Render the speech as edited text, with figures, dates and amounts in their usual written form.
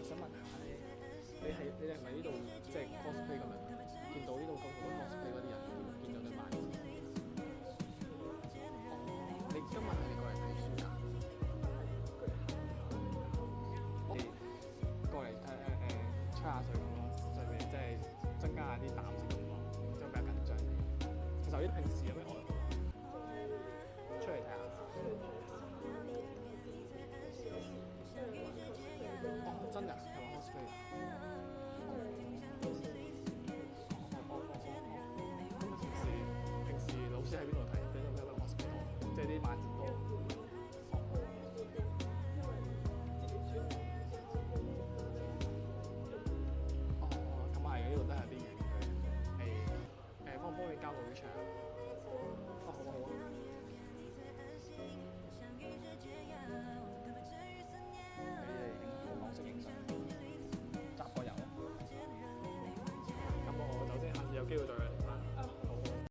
想問下你哋係咪呢度即係 cosplay 咁樣？見到呢度咁好多 cosplay 嗰啲人，見到對萬字。哦，你今日係你過嚟睇書㗎？你過嚟睇吹下水咁咯，順便即係增加下啲膽識咁咯，即係比較緊張。其實我啲平時有咩愛好？出嚟睇下。哦，真㗎？係玩 cosplay 㗎？咁平時老師喺邊度睇？邊度 cosplay 多？即係啲漫展多。哦，咁係嘅，呢度都係有啲遠嘅。幫唔幫你交個 WeChat 啊？好啊好啊。你哋影網式影相，集個郵。咁我走先，下次有機會再